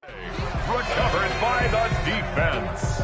Recovered by the defense.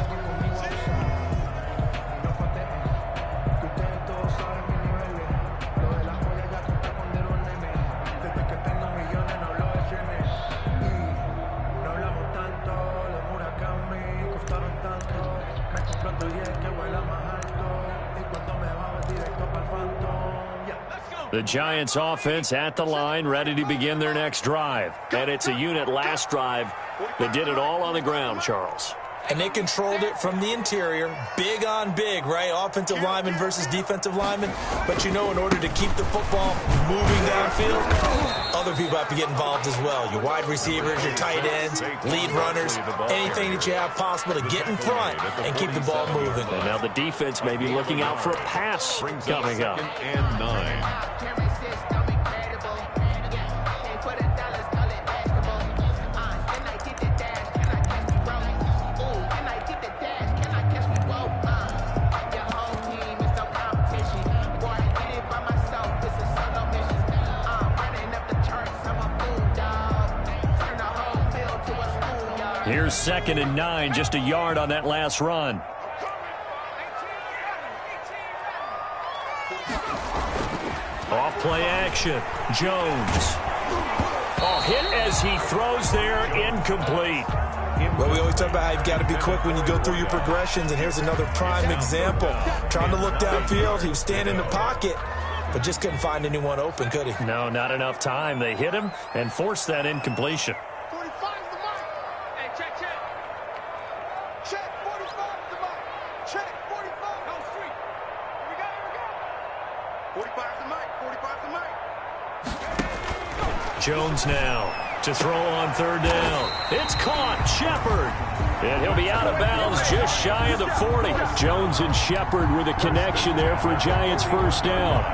The Giants offense at the line, ready to begin their next drive. And it's a unit last drive that did it all on the ground, Charles. And they controlled it from the interior, big on big, right? Offensive lineman versus defensive lineman. But you know, in order to keep the football moving downfield, other people have to get involved as well. Your wide receivers, your tight ends, lead runners, anything that you have possible to get in front and keep the ball moving. And now the defense may be looking out for a pass coming up. And 9. Here's 2nd and 9, just a yard on that last run. Off play action. Jones. Oh, hit as he throws there, incomplete. Well, we always talk about how you've got to be quick when you go through your progressions, and here's another prime example. Trying to look downfield, he was standing in the pocket, but just couldn't find anyone open, could he? No, not enough time. They hit him and forced that incompletion. Jones now to throw on 3rd down. It's caught. Shepard. And he'll be out of bounds just shy of the 40. Jones and Shepard with a connection there for Giants first down.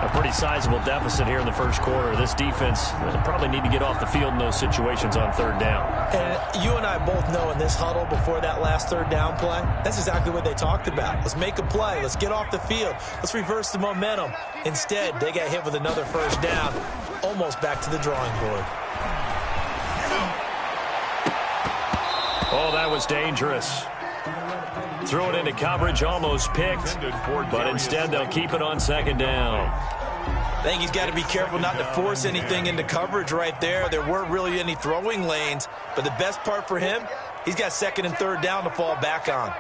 A pretty sizable deficit here in the first quarter. This defense will probably need to get off the field in those situations on 3rd down. And you and I both know in this huddle before that last 3rd down play, that's exactly what they talked about. Let's make a play. Let's get off the field. Let's reverse the momentum. Instead, they got hit with another first down, almost back to the drawing board. Oh, that was dangerous. Threw it into coverage, almost picked, but instead they'll keep it on 2nd down. I think he's got to be careful not to force anything into coverage right there. There weren't really any throwing lanes, but the best part for him, he's got 2nd and 3rd down to fall back on.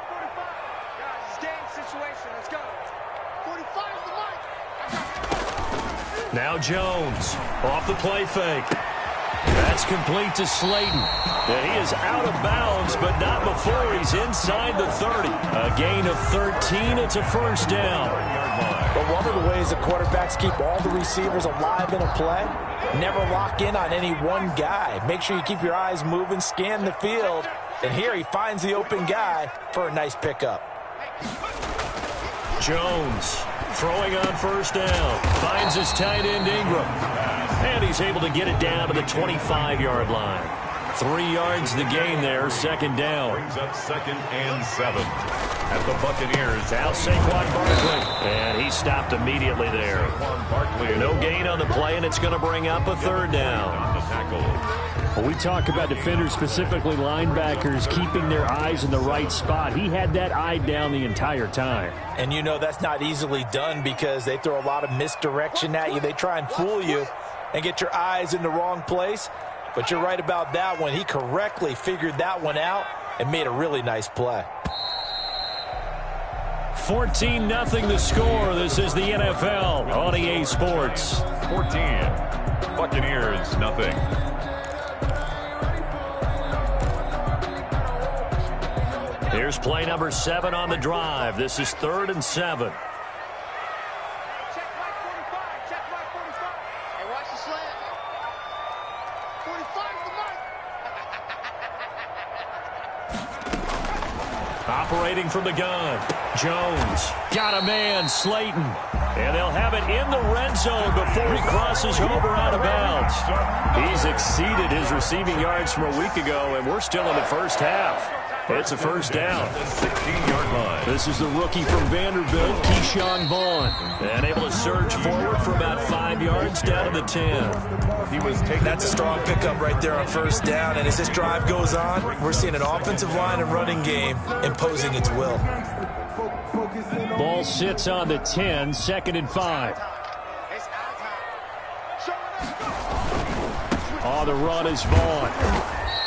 Now Jones off the play fake. That's complete to Slayton. And he is out of bounds, but not before he's inside the 30. A gain of 13. It's a first down. But one of the ways the quarterbacks keep all the receivers alive in a play, never lock in on any one guy. Make sure you keep your eyes moving, scan the field. And here he finds the open guy for a nice pickup. Jones throwing on first down. Finds his tight end Ingram. And he's able to get it down to the 25-yard line. 3 yards the gain there, 2nd down. Brings up 2nd and 7. At the Buccaneers. Now Saquon Barkley. And he stopped immediately there. No gain on the play, and it's going to bring up a 3rd down. On the tackle. Well, we talk about defenders, specifically linebackers, keeping their eyes in the right spot. He had that eye down the entire time. And you know that's not easily done because they throw a lot of misdirection at you. They try and fool you and get your eyes in the wrong place. But you're right about that one. He correctly figured that one out and made a really nice play. 14-0 the score. This is the NFL on EA Sports. 14. Buccaneers, nothing. Here's play number 7 on the drive. This is 3rd and 7. Operating from the gun. Jones got a man, Slayton. And they'll have it in the red zone before he crosses over out of bounds. He's exceeded his receiving yards from a week ago, and we're still in the first half. It's a first down. 16-yard line. This is the rookie from Vanderbilt, Keyshawn Vaughn. And able to surge forward for about 5 yards down to the 10. he was taking. That's a strong pickup right there on first down. And as this drive goes on, we're seeing an offensive line and running game imposing its will. Ball sits on the 10, 2nd and 5. On the run is Vaughn.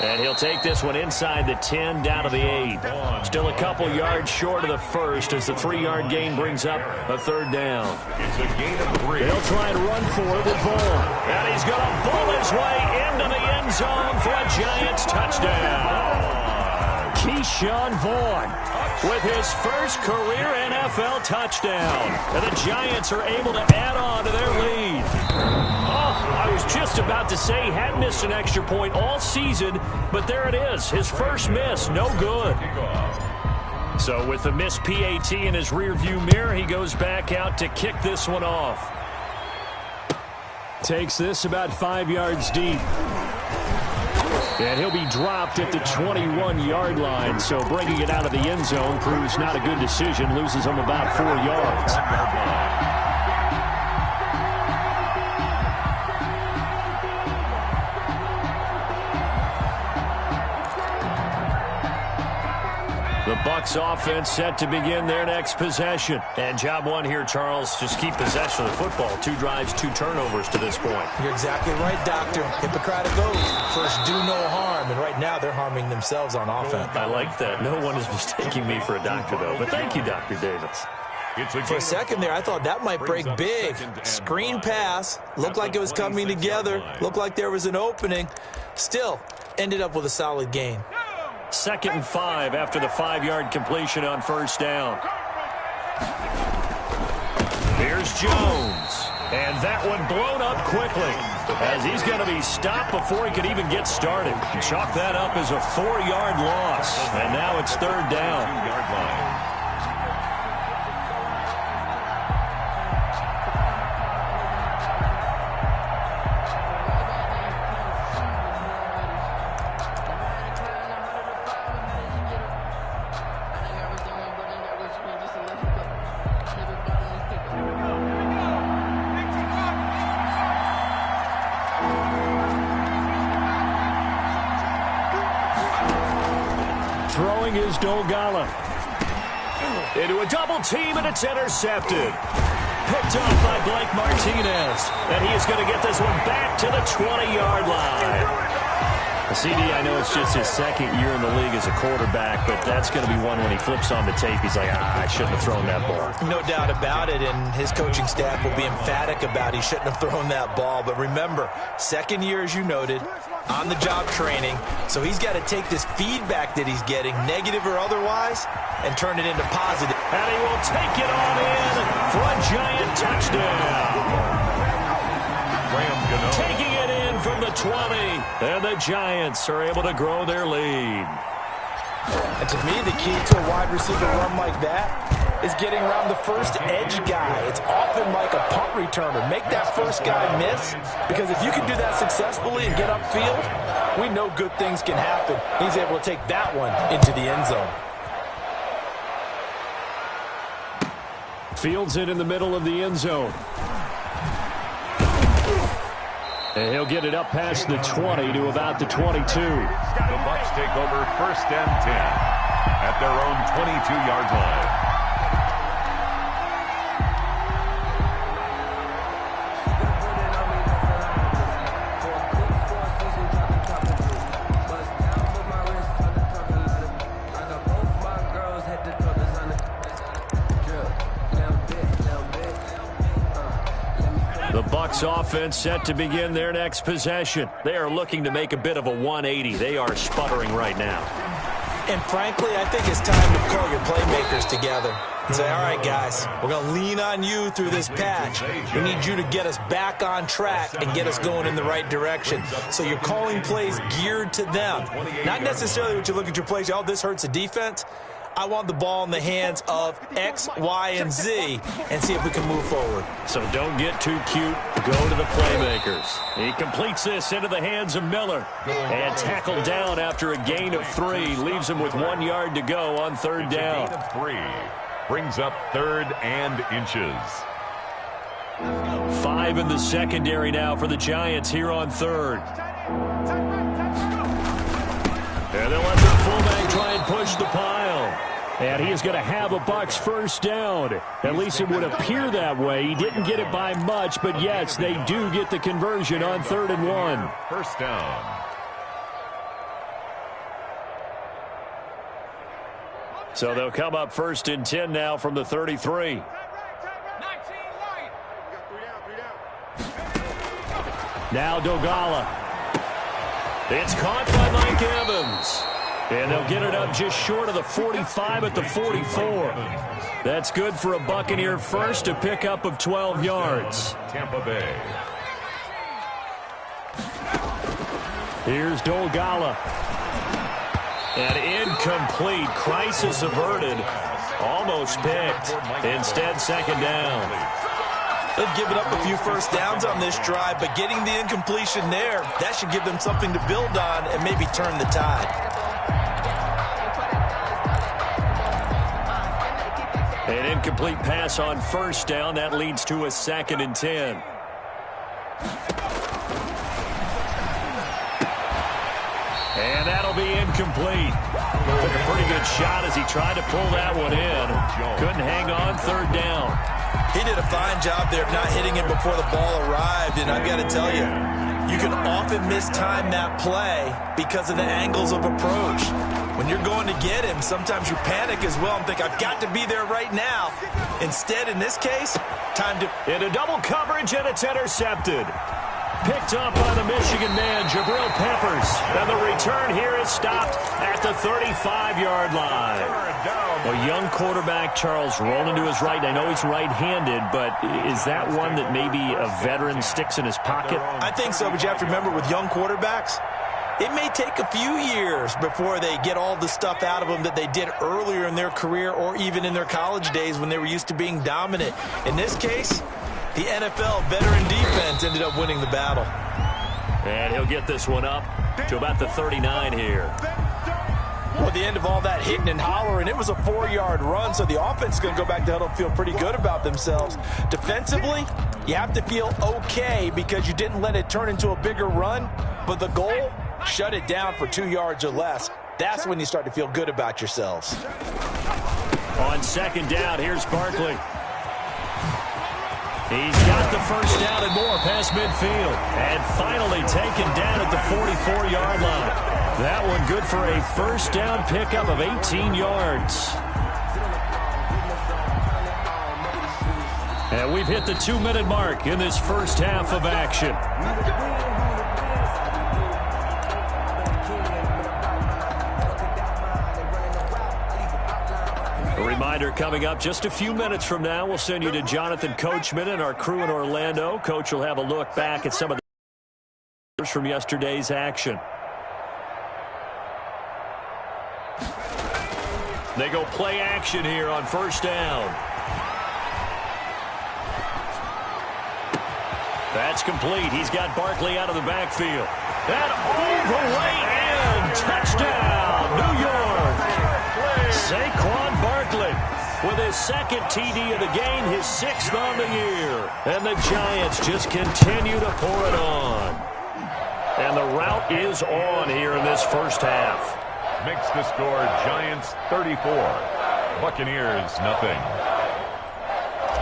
And he'll take this one inside the 10, down to the 8. Still a couple yards short of the first as the 3-yard gain brings up a 3rd down. It's a gain of 3. They'll try and run for it with Vaughn. And he's going to bull his way into the end zone for a Giants touchdown. Keyshawn Vaughn with his first career NFL touchdown. And the Giants are able to add on to their lead. I was just about to say he hadn't missed an extra point all season, but there it is. His first miss, no good. So with the missed PAT in his rearview mirror, he goes back out to kick this one off. Takes this about 5 yards deep. And he'll be dropped at the 21-yard line, so bringing it out of the end zone proves not a good decision. Loses him about 4 yards. The Bucs offense set to begin their next possession. And job one here, Charles, just keep possession of the football. 2 drives, 2 turnovers to this point. You're exactly right, Doctor. Hippocratic oath. First, do no harm. And right now, they're harming themselves on offense. I like that. No one is mistaking me for a doctor, though. But thank you, Dr. Davis. For a second there, I thought that might break big. Screen pass. Looked like it was coming together. Looked like there was an opening. Still, ended up with a solid gain. 2nd and 5 after the 5-yard completion on first down. Here's Jones. And that one blown up quickly as he's going to be stopped before he could even get started. Chalk that up as a 4-yard loss. And now it's 3rd down. Throwing is Dolgala. Into a double team, and it's intercepted. Picked off by Blake Martinez. And he is going to get this one back to the 20-yard line. CD, I know it's just his 2nd year in the league as a quarterback, but that's going to be one when he flips on the tape. He's like, I shouldn't have thrown that ball. No doubt about it, and his coaching staff will be emphatic about he shouldn't have thrown that ball. But remember, 2nd year, as you noted, on-the-job training, so he's got to take this feedback that he's getting, negative or otherwise, and turn it into positive. And he will take it on in for a Giant touchdown. Taking it in from the 20, and the Giants are able to grow their lead. And to me, the key to a wide receiver run like that is getting around the first edge guy. It's often like a punt returner. Make that first guy miss, because if you can do that successfully and get upfield, we know good things can happen. He's able to take that one into the end zone. Fields it in the middle of the end zone. And he'll get it up past the 20 to about the 22. The Bucs take over 1st and 10 at their own 22-yard line. The Bucs offense set to begin their next possession. They are looking to make a bit of a 180. They are sputtering right now. And frankly, I think it's time to call your playmakers together and say, all right, guys, we're going to lean on you through this patch. We need you to get us back on track and get us going in the right direction. So you're calling plays geared to them. Not necessarily what you look at your plays, oh, this hurts the defense. I want the ball in the hands of X, Y, and Z and see if we can move forward. So don't get too cute. Go to the playmakers. He completes this into the hands of Miller. And tackled down after a gain of 3. Leaves him with 1 yard to go on 3rd down. Gain of 3 brings up 3rd and inches. 5 in the secondary now for the Giants here on third. And they'll let their fullback try and push the pile. And he is going to have a Bucs first down. At least it would appear that way. He didn't get it by much, but yes, they do get the conversion on 3rd and 1. First down. So they'll come up 1st and 10 now from the 33. Now Dogala. It's caught by Mike Evans. And they'll get it up just short of the 45 at the 44. That's good for a Buccaneer first, a pickup of 12 yards. Tampa Bay. Here's Dogala. And incomplete. Crisis averted. Almost picked. Instead, 2nd down. They've given up a few first downs on this drive, but getting the incompletion there, that should give them something to build on and maybe turn the tide. An incomplete pass on 1st down. That leads to a 2nd and 10. And that'll be incomplete. Took a pretty good shot as he tried to pull that one in. Couldn't hang on 3rd down. He did a fine job there of not hitting him before the ball arrived, and I've got to tell you, you can often mistime that play because of the angles of approach. When you're going to get him, sometimes you panic as well and think, I've got to be there right now. Instead, in this case, time to... Into double coverage, and it's intercepted. Picked up by the Michigan man, Jabril Peppers. And the return here is stopped at the 35-yard line. A young quarterback, Charles, rolling to his right. I know he's right-handed, but is that one that maybe a veteran sticks in his pocket? I think so, but you have to remember with young quarterbacks, it may take a few years before they get all the stuff out of them that they did earlier in their career or even in their college days when they were used to being dominant. In this case, the NFL veteran defense ended up winning the battle. And he'll get this one up to about the 39 here. Well, at the end of all that hitting and hollering, it was a 4-yard run, so the offense is going to go back to huddle and feel pretty good about themselves. Defensively, you have to feel okay because you didn't let it turn into a bigger run, but the goal, shut it down for 2 yards or less. That's when you start to feel good about yourselves. On 2nd down, here's Barkley. He's got the first down and more past midfield. And finally taken down at the 44-yard line. That one good for a first down pickup of 18 yards. And we've hit the 2-minute mark in this first half of action. A reminder coming up just a few minutes from now, we'll send you to Jonathan Coachman and our crew in Orlando. Coach will have a look back at some of the from yesterday's action. They go play action here on first down. That's complete. He's got Barkley out of the backfield. And all the way in. Touchdown, New York. Saquon Barkley with his 2nd TD of the game, his 6th on the year. And the Giants just continue to pour it on. And the route is on here in this first half. Makes the score Giants 34. Buccaneers nothing.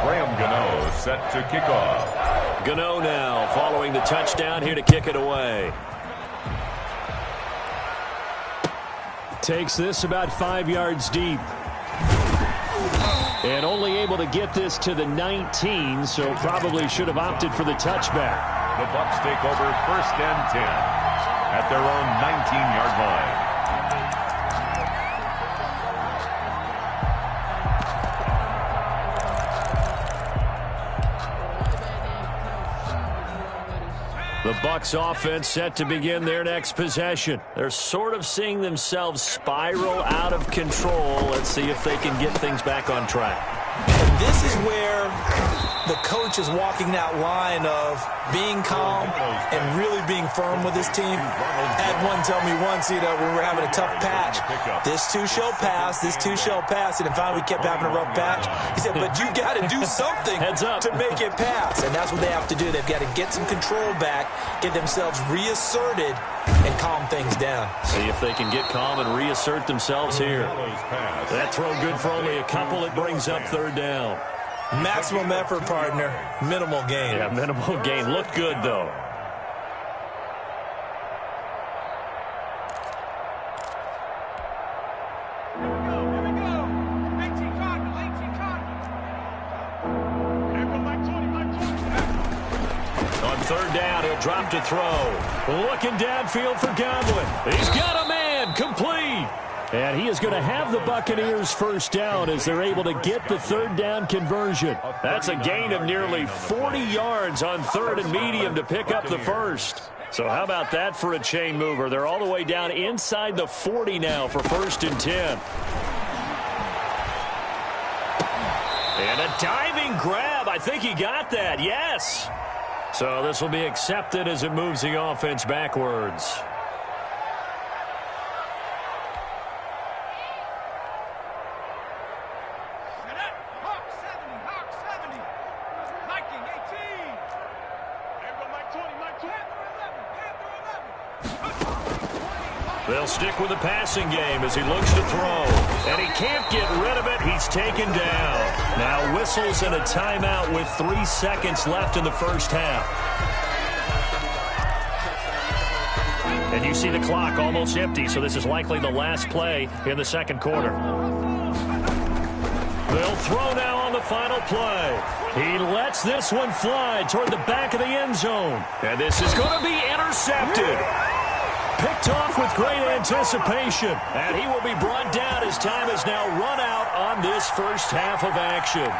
Graham Gano set to kick off. Gano now following the touchdown here to kick it away. Takes this about 5 yards deep. And only able to get this to the 19, so probably should have opted for the touchback. The Bucs take over 1st and 10 at their own 19-yard line. The Bucs offense set to begin their next possession. They're sort of seeing themselves spiral out of control. Let's see if they can get things back on track. And this is where the coach is walking that line of being calm and really being firm with his team. I had one tell me once, when we were having a tough patch, this too shall pass, this too shall pass, and then finally we kept having a rough patch. He said, but you got to do something to make it pass, and that's what they have to do. They've got to get some control back, get themselves reasserted, and calm things down. See if they can get calm and reassert themselves here. That throw good for only a couple. It brings up third down. Maximum effort, partner. Minimal gain. Yeah, minimal gain. Looked good, though. On third down, he'll drop to throw. Looking downfield for Godwin. He's got a man. Complete. And he is going to have the Buccaneers first down as they're able to get the third down conversion. That's a gain of nearly 40 yards on third and medium to pick up the first. So how about that for a chain mover? They're all the way down inside the 40 now for first and 10. And a diving grab. I think he got that. Yes. So this will be accepted as it moves the offense backwards. They'll stick with the passing game as he looks to throw. And he can't get rid of it. He's taken down. Now whistles and a timeout with 3 seconds left in the first half. And you see the clock almost empty, so this is likely the last play in the second quarter. They'll throw now on the final play. He lets this one fly toward the back of the end zone. And this is going to be intercepted. Picked off with great anticipation. And he will be brought down as time has now run out on this first half of action.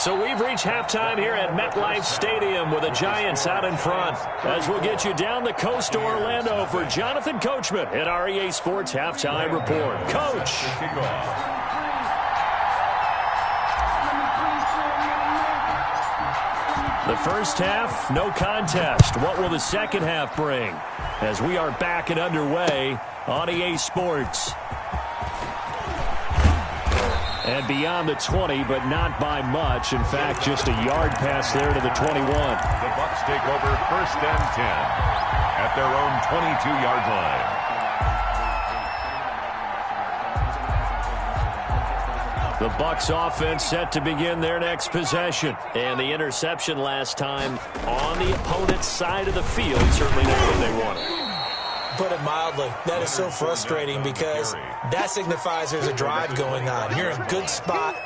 So we've reached halftime here at MetLife Stadium with the Giants out in front. As we'll get you down the coast to Orlando for Jonathan Coachman at our EA Sports Halftime Report. Coach. The first half, no contest. What will the second half bring? As we are back and underway on EA Sports. And beyond the 20, but not by much. In fact, just a yard pass there to the 21. The Bucs take over first and 10 at their own 22-yard line. The Bucs offense set to begin their next possession. And the interception last time on the opponent's side of the field. Certainly not what they wanted. Put it mildly, that is so frustrating because that signifies there's a drive going on. You're in a good spot,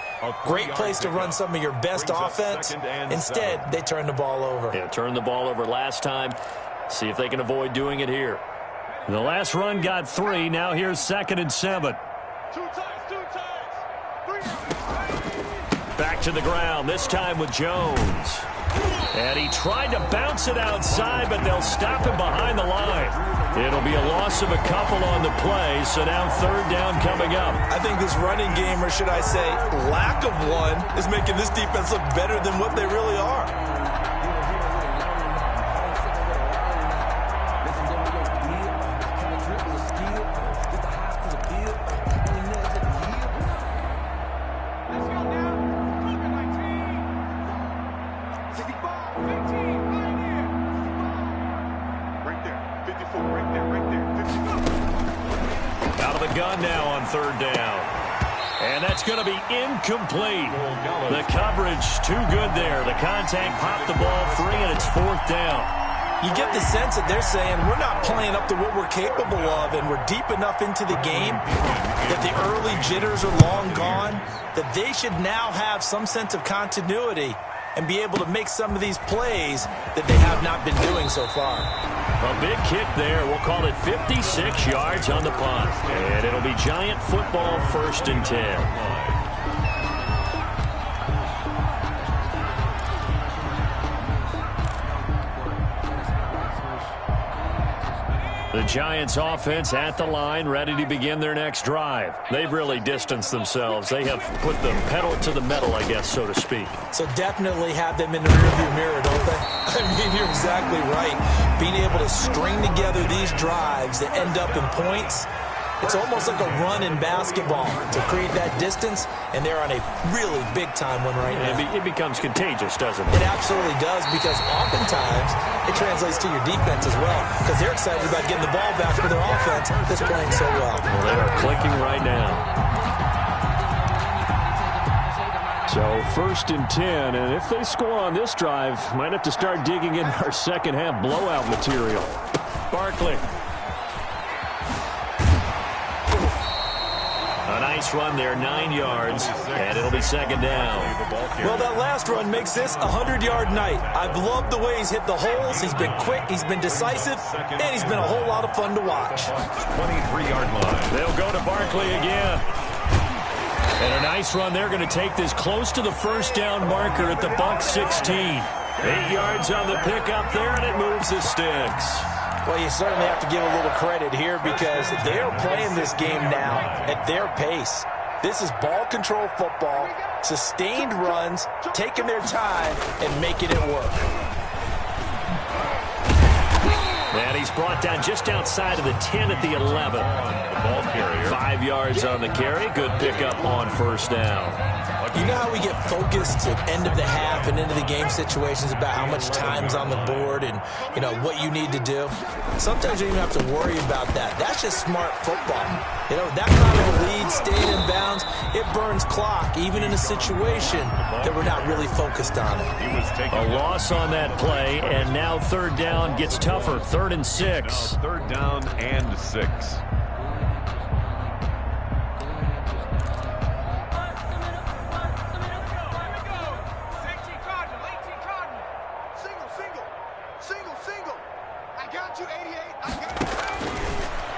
great place to run some of your best offense. Instead, they turn the ball over. Yeah, turned the ball over last time. See if they can avoid doing it here. The last run got 3. Now here's 2nd and 7. Back to the ground, this time with Jones. And he tried to bounce it outside, but they'll stop him behind the line. It'll be a loss of a couple on the play, so now third down coming up. I think this running game, or should I say lack of one, is making this defense look better than what they really are. Gun now on third down. And that's going to be incomplete. The coverage too good there. The contact popped the ball free, and it's 4th down. You get the sense that they're saying we're not playing up to what we're capable of, and we're deep enough into the game that the early jitters are long gone, that they should now have some sense of continuity and be able to make some of these plays that they have not been doing so far. A big kick there. We'll call it 56 yards on the punt. And it'll be Giant football, 1st and 10. The Giants offense at the line, ready to begin their next drive. They've really distanced themselves. They have put the pedal to the metal, I guess, so to speak. So definitely have them in the rearview mirror, don't they? I mean, you're exactly right. Being able to string together these drives that end up in points, it's almost like a run in basketball to create that distance, and they're on a really big-time one right now. It becomes contagious, doesn't it? It absolutely does, because oftentimes it translates to your defense as well, because they're excited about getting the ball back for their offense that's playing so well. Well, they are clicking right now. So 1st and 10, and if they score on this drive, might have to start digging in our second-half blowout material. Barkley. A nice run there, 9 yards, and it'll be 2nd down. Well, that last run makes this a 100-yard night. I've loved the way he's hit the holes. He's been quick, he's been decisive, and he's been a whole lot of fun to watch. 23-yard line. They'll go to Barkley again. And a nice run. They're going to take this close to the 1st down marker at the Bucs 16. 8 yards on the pickup there, and it moves the sticks. Well, you certainly have to give a little credit here, because they're playing this game now at their pace. This is ball control football, sustained runs, taking their time, and making it work. And he's brought down just outside of the 10 at the 11. The ball carrier. 5 yards on the carry. Good pickup on 1st down. You know how we get focused at end of the half and into the game situations about how much time's on the board and, you know, what you need to do? Sometimes you don't even have to worry about that. That's just smart football. You know, that kind of a lead, staying in bounds, it burns clock, even in a situation that we're not really focused on it. He was taking a loss on that play, and now 3rd down gets tougher. 3rd and 6. 3rd down and 6.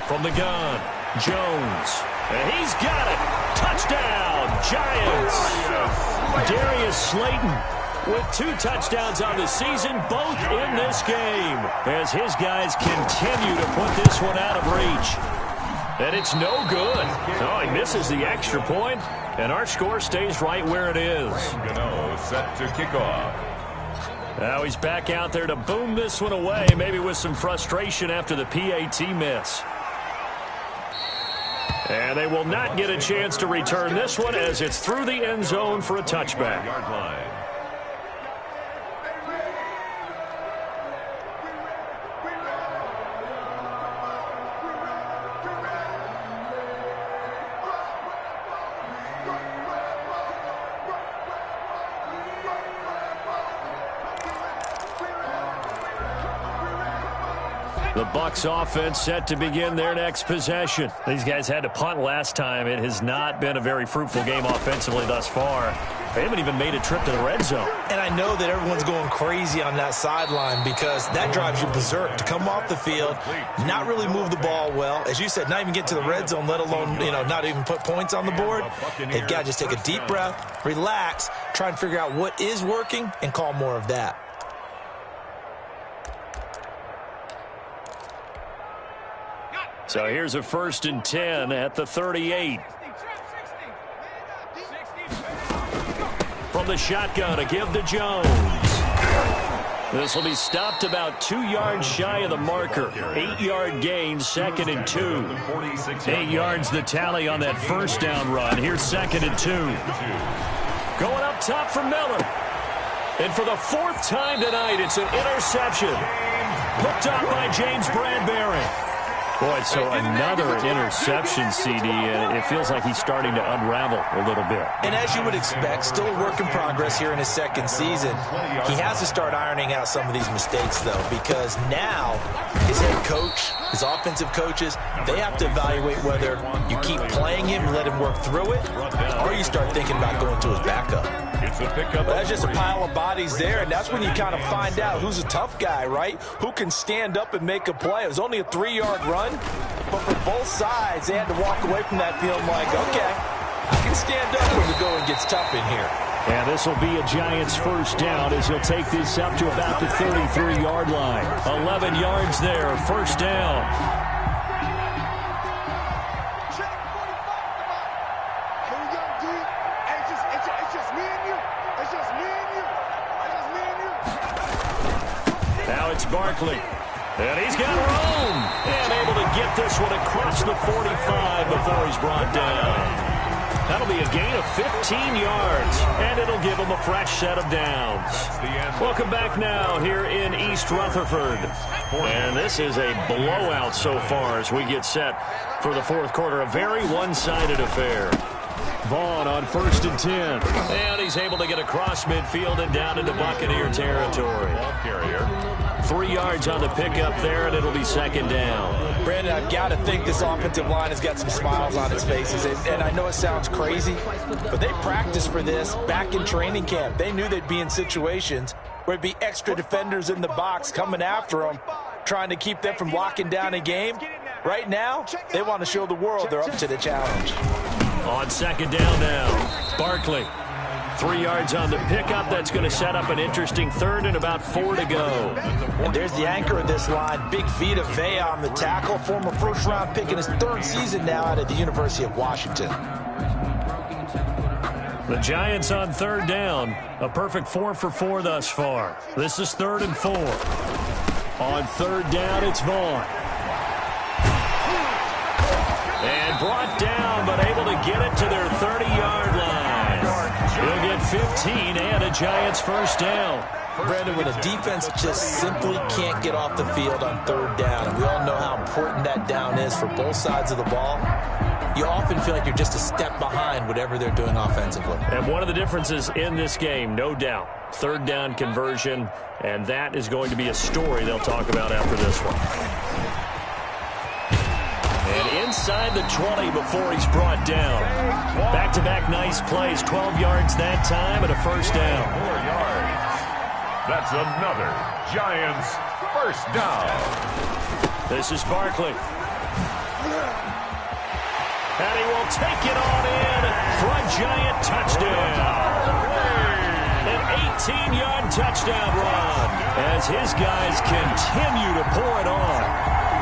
From the gun, Jones. And he's got it. Touchdown, Giants. Darius Slayton with 2 touchdowns on the season, both in this game, as his guys continue to put this one out of reach. And it's no good. Oh, he misses the extra point, and our score stays right where it is. Gano set to kick off. Now he's back out there to boom this one away, maybe with some frustration after the PAT miss. And they will not get a chance to return this one, as it's through the end zone for a touchback. Yard line. The Bucs offense set to begin their next possession. These guys had to punt last time. It has not been a very fruitful game offensively thus far. They haven't even made a trip to the red zone. And I know that everyone's going crazy on that sideline, because that drives you berserk to come off the field, not really move the ball well. As you said, not even get to the red zone, let alone, you know, not even put points on the board. They've got to just take a deep breath, relax, try and figure out what is working, and call more of that. So here's a 1st and 10 at the 38. From the shotgun, a give to Jones. This will be stopped about 2 yards shy of the marker. 8-yard gain, 2nd and 2. 8 yards the tally on that 1st down run. Here's 2nd and 2. Going up top for Miller. And for the 4th time tonight, it's an interception. Picked up by James Bradbury. Boy, so another interception, CD, and it feels like he's starting to unravel a little bit. And as you would expect, still a work in progress here in his 2nd season. He has to start ironing out some of these mistakes, though, because now his head coach, his offensive coaches, they have to evaluate whether you keep playing him and let him work through it, or you start thinking about going to his backup. But that's just a pile of bodies there, and that's when you kind of find out who's a tough guy, right? Who can stand up and make a play. It was only a 3-yard run, but for both sides, they had to walk away from that feeling like, okay, I can stand up when the going gets tough in here. And this will be a Giants 1st down, as he'll take this up to about the 33-yard line. 11 yards there, 1st down. Barkley. And he's got room. And able to get this one across the 45 before he's brought down. That'll be a gain of 15 yards, and it'll give him a fresh set of downs. Welcome back now here in East Rutherford. And this is a blowout so far as we get set for the fourth quarter. A very one-sided affair. Vaughn on 1st and 10. And he's able to get across midfield and down into Buccaneer territory. 3 yards on the pickup there, and it'll be 2nd down. Brandon, I've got to think this offensive line has got some smiles on its faces. And I know it sounds crazy, but they practiced for this back in training camp. They knew they'd be in situations where it'd be extra defenders in the box coming after them, trying to keep them from locking down a game. Right now, they want to show the world they're up to the challenge. On 2nd down now, Barkley. 3 yards on the pickup. That's going to set up an interesting 3rd and about 4 to go. And there's the anchor of this line, Big Vita Vea on the tackle, former first-round pick in his 3rd season now out of the University of Washington. The Giants on 3rd down. A perfect 4 for 4 thus far. This is 3rd and 4. On 3rd down, it's Vaughn. And brought down, but able to get it to their 30-yard line. He'll get 15 and a Giants first down. Brandon, when a defense just simply can't get off the field on 3rd down, and we all know how important that down is for both sides of the ball, you often feel like you're just a step behind whatever they're doing offensively. And one of the differences in this game, no doubt, 3rd down conversion, and that is going to be a story they'll talk about after this one. And inside the 20 before he's brought down. Back-to-back nice plays, 12 yards that time and a first down. 4 yards. That's another Giants first down. This is Barkley. And he will take it on in for a Giant touchdown. An 18-yard touchdown run as his guys continue to pour it on.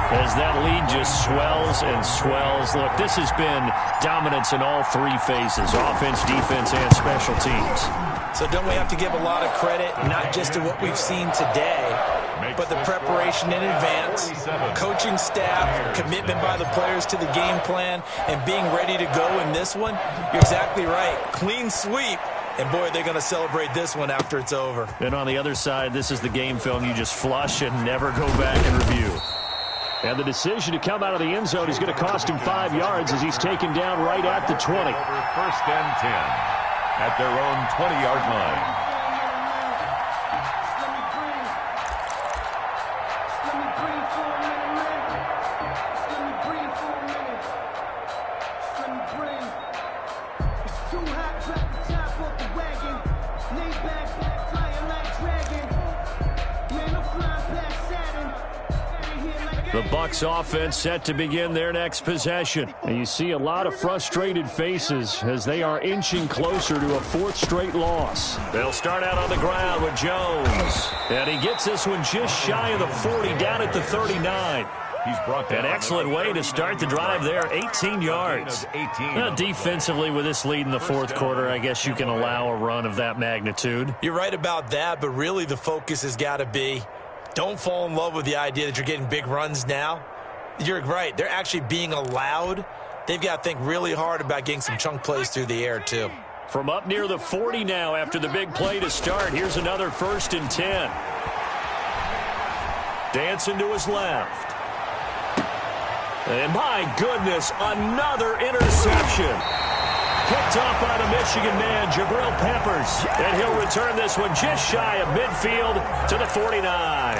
As that lead just swells and swells. Look, this has been dominance in all 3 phases, offense, defense, and special teams. So don't we have to give a lot of credit, not just to what we've seen today, but the preparation in advance, coaching staff, commitment by the players to the game plan, and being ready to go in this one? You're exactly right. Clean sweep. And, boy, they're going to celebrate this one after it's over. And on the other side, this is the game film you just flush and never go back and review. And the decision to come out of the end zone is going to cost him 5 yards as he's taken down right at the 20. 1st and 10 at their own 20-yard line. The Bucs offense set to begin their next possession. And you see a lot of frustrated faces as they are inching closer to a 4th straight loss. They'll start out on the ground with Jones. And he gets this one just shy of the 40, down at the 39. He's brought down an excellent way to start the drive there, 18 yards. Defensively, with this lead in the 4th quarter, I guess you can allow a run of that magnitude. You're right about that, but really the focus has got to be, don't fall in love with the idea that you're getting big runs now. You're right. They're actually being allowed. They've got to think really hard about getting some chunk plays through the air, too. From up near the 40 now after the big play to start, here's another 1st and 10. Dancing to his left. And my goodness, another interception. Picked off by the Michigan man, Jabril Peppers. And he'll return this one just shy of midfield to the 49.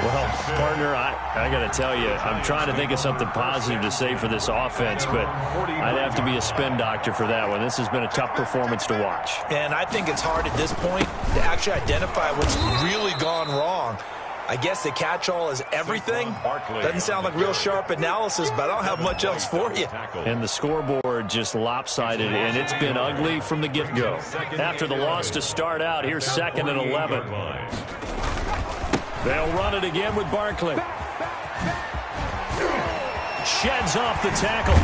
Well, partner, I got to tell you, I'm trying to think of something positive to say for this offense, but I'd have to be a spin doctor for that one. This has been a tough performance to watch. And I think it's hard at this point to actually identify what's really gone wrong. I guess the catch-all is everything. Doesn't sound like real sharp analysis, but I don't have much else for you. And the scoreboard just lopsided, and it's been ugly from the get-go. After the loss to start out, here's 2nd and 11. They'll run it again with Barkley. Sheds off the tackle.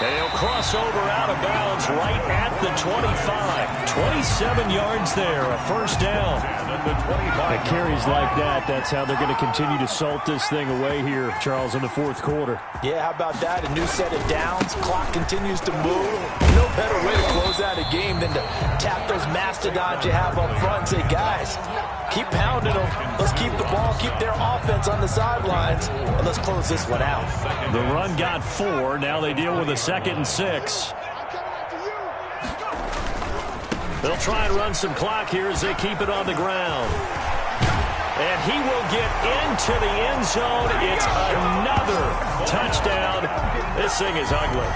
They'll cross over out of bounds right at the 25. 27 yards there, a first down. At carries like that, that's how they're going to continue to salt this thing away here, Charles, in the fourth quarter. Yeah, how about that? A new set of downs. Clock continues to move. No better way to close out a game than to tap those mastodons you have up front and say, guys, keep pounding them. Let's keep the ball, keep their offense on the sidelines, and let's close this one out. The run got 4. Now they deal with a 2nd and 6. They'll try and run some clock here as they keep it on the ground. And he will get into the end zone. It's another touchdown. This thing is ugly.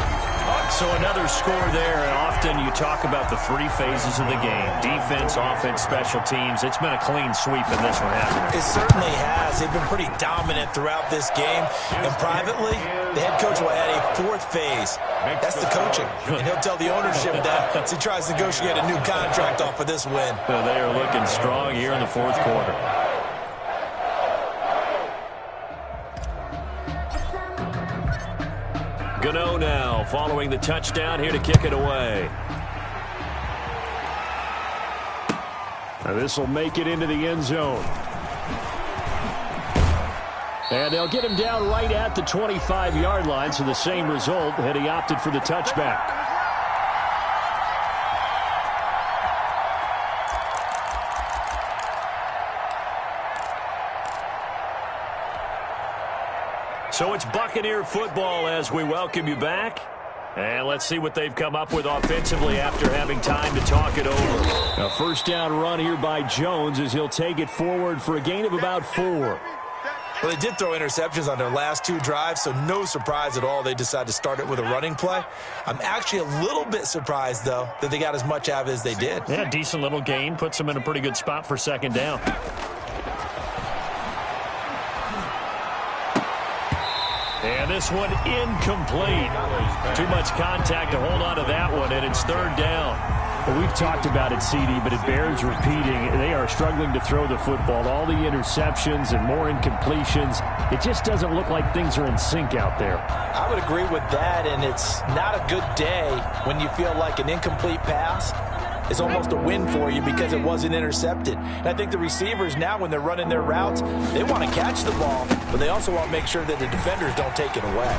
So another score there. And often you talk about the 3 phases of the game. Defense, offense, special teams. It's been a clean sweep in this one, hasn't it? It certainly has. They've been pretty dominant throughout this game. And privately, the head coach will add a 4th phase. That's the coaching. And he'll tell the ownership that as he tries to negotiate a new contract off of this win. Well, they are looking strong here in the fourth quarter. Gano now following the touchdown here to kick it away. Now this will make it into the end zone. And they'll get him down right at the 25-yard line, so the same result had he opted for the touchback. So it's Buccaneer football as we welcome you back. And let's see what they've come up with offensively after having time to talk it over. A first down run here by Jones as he'll take it forward for a gain of about 4. Well, they did throw interceptions on their last 2 drives, so no surprise at all they decided to start it with a running play. I'm actually a little bit surprised, though, that they got as much out of it as they did. Yeah, decent little gain. Puts them in a pretty good spot for 2nd down. And this one incomplete. Too much contact to hold on to that one, and it's 3rd down. Well, we've talked about it, CD, but it bears repeating. They are struggling to throw the football. All the interceptions and more incompletions. It just doesn't look like things are in sync out there. I would agree with that, and it's not a good day when you feel like an incomplete pass is almost a win for you because it wasn't intercepted. And I think the receivers now, when they're running their routes, they want to catch the ball, but they also want to make sure that the defenders don't take it away.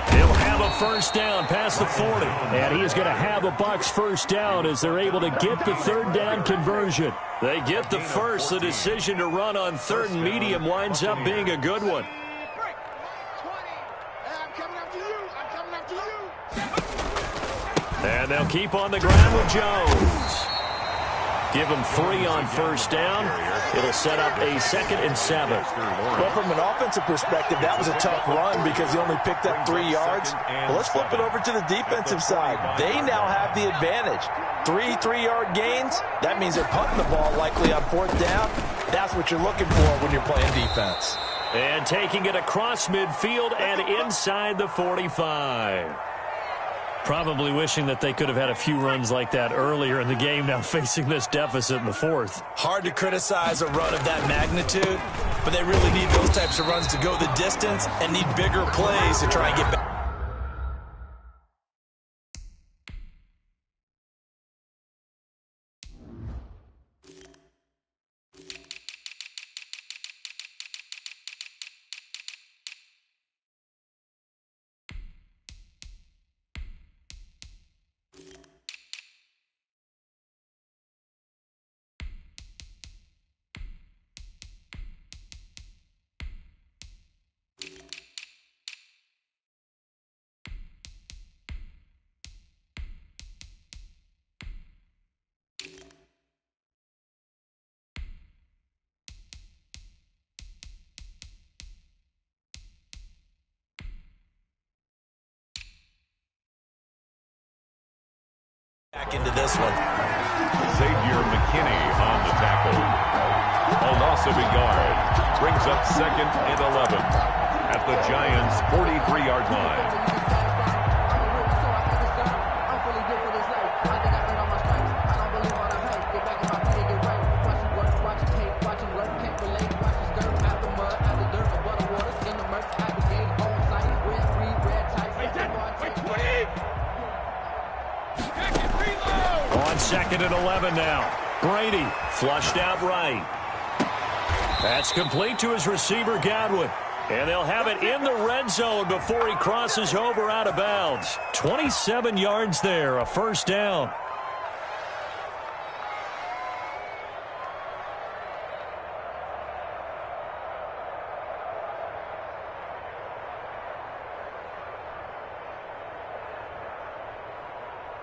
He'll have a first down past the 40. And he is going to have a Bucs first down as they're able to get the 3rd down conversion. They get the first. The decision to run on 3rd and medium winds up being a good one. And they'll keep on the ground with Jones. Give him 3 on first down. It'll set up a 2nd and 7. Well, from an offensive perspective, that was a tough run because he only picked up 3 yards. Well, let's flip it over to the defensive side. They now have the advantage. 3 3-yard gains. That means they're punting the ball likely on 4th down. That's what you're looking for when you're playing defense. And taking it across midfield and inside the 45. Probably wishing that they could have had a few runs like that earlier in the game, now facing this deficit in the 4th. Hard to criticize a run of that magnitude, but they really need those types of runs to go the distance and need bigger plays to try and get back. Back into this one. Xavier McKinney on the tackle. Olasabigard brings up 2nd and 11 at the Giants' 43-yard line. Wait, 2nd and 11 now. Brady flushed out right. That's complete to his receiver, Godwin. And they'll have it in the red zone before he crosses over out of bounds. 27 yards there, a first down.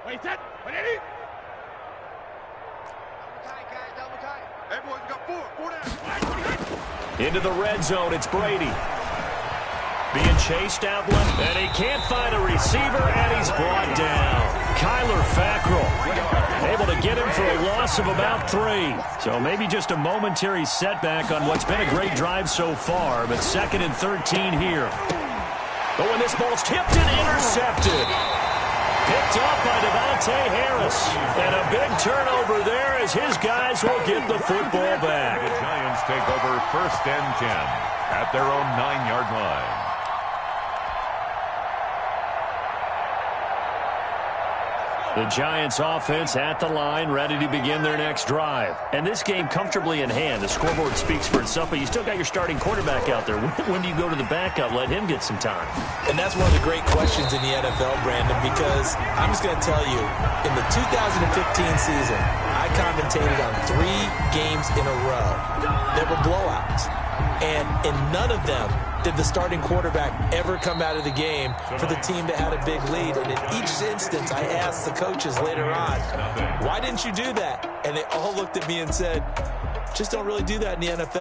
Wait, set. Ready? Double tight. Everyone's got four down. Into the red zone, it's Brady. Being chased out one, and he can't find a receiver, and he's brought down. Kyler Fackrell able to get him for a loss of about 3. So maybe just a momentary setback on what's been a great drive so far, but 2nd and 13 here. But when this ball's tipped and intercepted. Picked up by Devontae Harris. And a big turnover there as his guys will get the football back. The Giants take over 1st and 10 at their own 9-yard line. The Giants offense at the line, ready to begin their next drive. And this game comfortably in hand. The scoreboard speaks for itself, but you still got your starting quarterback out there. When do you go to the backup? Let him get some time. And that's one of the great questions in the NFL, Brandon, because I'm just going to tell you, in the 2015 season, I commentated on 3 games in a row. There were blowouts. And in none of them did the starting quarterback ever come out of the game for the team that had a big lead. And in each instance, I asked the coaches later on, why didn't you do that? And they all looked at me and said, just don't really do that in the NFL.